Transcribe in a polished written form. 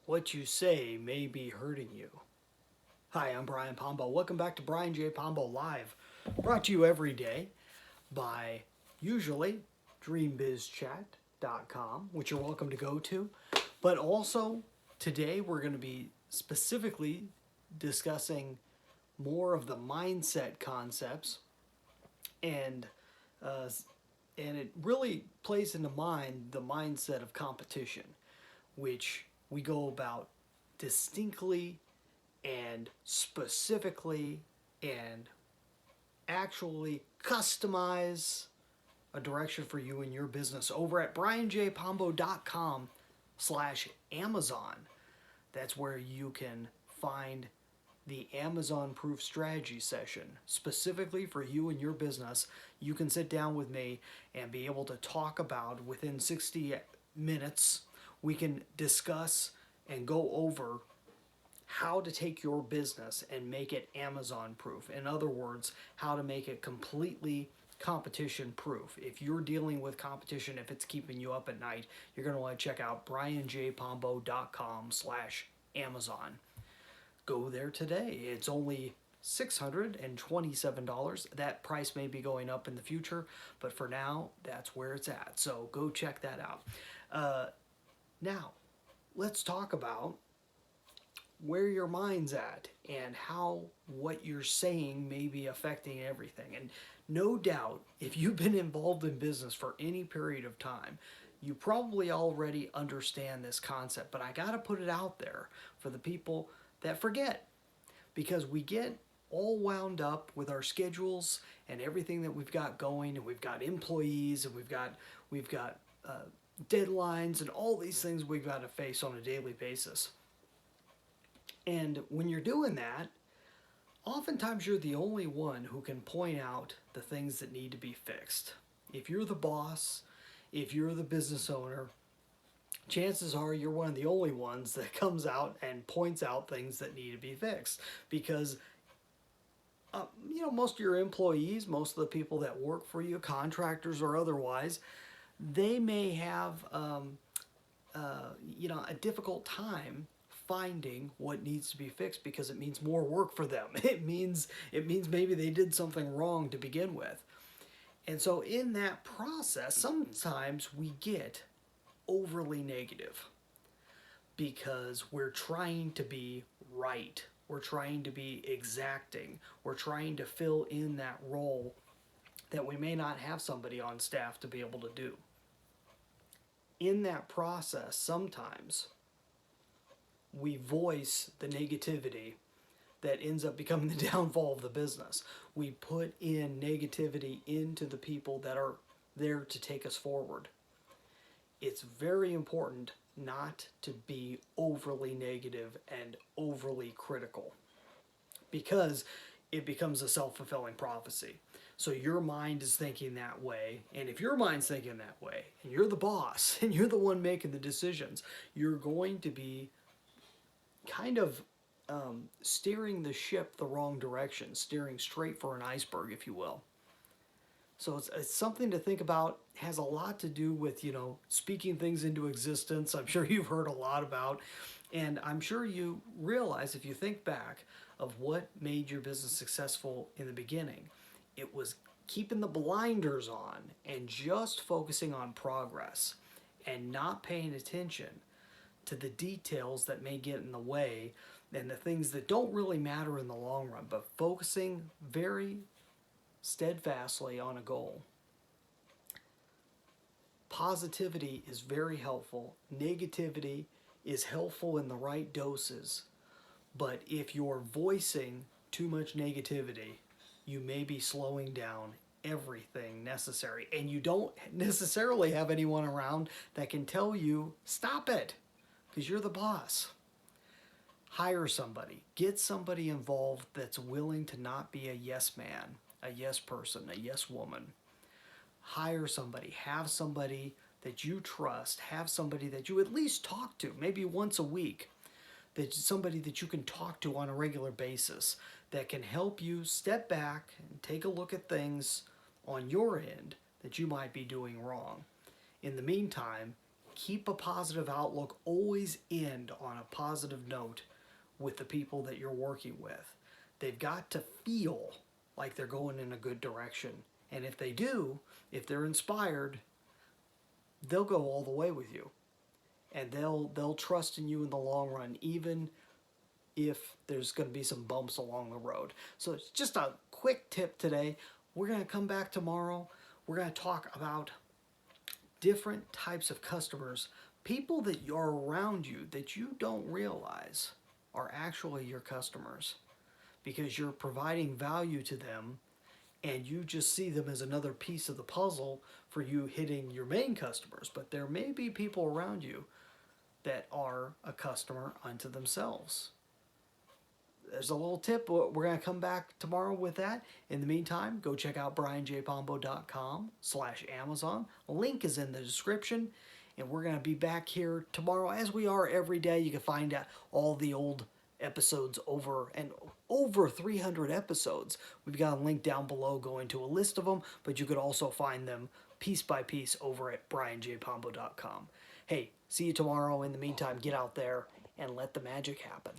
What you say may be hurting you. Hi, I'm Brian Pombo. Welcome back to Brian J. Pombo Live, brought to you every day by usually dreambizchat.com, which you're welcome to go to. But also, today we're going to be specifically discussing more of the mindset concepts and uh, and it really plays into mind the mindset of competition, which we go about distinctly and specifically and actually customize a direction for you and your business over at brianjpombo.com/Amazon. That's where you can find the Amazon Proof Strategy session specifically for you and your business. You can sit down with me and be able to talk about within 60 minutes. We can discuss and go over how to take your business and make it Amazon proof. In other words, how to make it completely competition proof. If you're dealing with competition, if it's keeping you up at night, you're going to want to check out brianjpombo.com/Amazon. Go there today. It's only $627. That price may be going up in the future, but for now, that's where it's at. So go check that out. Now, let's talk about where your mind's at and how what you're saying may be affecting everything. And no doubt, if you've been involved in business for any period of time, you probably already understand this concept, but I got to put it out there for the people that forget, because we get all wound up with our schedules and everything that we've got going, and we've got employees, and we've got deadlines and all these things we've got to face on a daily basis. And when you're doing that, oftentimes you're the only one who can point out the things that need to be fixed. If you're the boss, if you're the business owner, chances are you're one of the only ones that comes out and points out things that need to be fixed, because most of your employees, most of the people that work for you, contractors or otherwise, they may have a difficult time finding what needs to be fixed, because it means more work for them. It means maybe they did something wrong to begin with. And so in that process, sometimes we get overly negative because we're trying to be right. We're trying to be exacting. We're trying to fill in that role that we may not have somebody on staff to be able to do. In that process, sometimes we voice the negativity that ends up becoming the downfall of the business. We put in negativity into the people that are there to take us forward. It's very important not to be overly negative and overly critical, because it becomes a self-fulfilling prophecy. So your mind is thinking that way, and if your mind's thinking that way, and you're the boss, and you're the one making the decisions, you're going to be kind of steering the ship the wrong direction, steering straight for an iceberg, if you will. So it's something to think about. It has a lot to do with, speaking things into existence. I'm sure you've heard a lot about, and I'm sure you realize, if you think back of what made your business successful in the beginning, it was keeping the blinders on and just focusing on progress and not paying attention to the details that may get in the way and the things that don't really matter in the long run, but focusing very steadfastly on a goal. Positivity is very helpful. Negativity is helpful in the right doses. But if you're voicing too much negativity, you may be slowing down everything necessary. And you don't necessarily have anyone around that can tell you, stop it, because you're the boss. Hire somebody. Get somebody involved that's willing to not be a yes man, a yes person, a yes woman. Hire somebody. Have somebody that you trust. Have somebody that you at least talk to, maybe once a week. That's somebody that you can talk to on a regular basis, that can help you step back and take a look at things on your end that you might be doing wrong. In the meantime, Keep a positive outlook. Always end on a positive note with the people that you're working with. They've got to feel like they're going in a good direction. And if they do, if they're inspired, they'll go all the way with you. And they'll trust in you in the long run, even if there's going to be some bumps along the road. So it's just a quick tip today. We're going to come back tomorrow. We're going to talk about different types of customers, people that are around you that you don't realize are actually your customers because you're providing value to them and you just see them as another piece of the puzzle for you hitting your main customers. But there may be people around you that are a customer unto themselves. There's a little tip. We're going to come back tomorrow with that. In the meantime, go check out brianjpombo.com/Amazon. Link is in the description. And we're going to be back here tomorrow as we are every day. You can find out all the old episodes over 300 episodes. We've got a link down below going to a list of them, but you could also find them piece by piece over at brianjpombo.com. Hey, see you tomorrow. In the meantime, get out there and let the magic happen.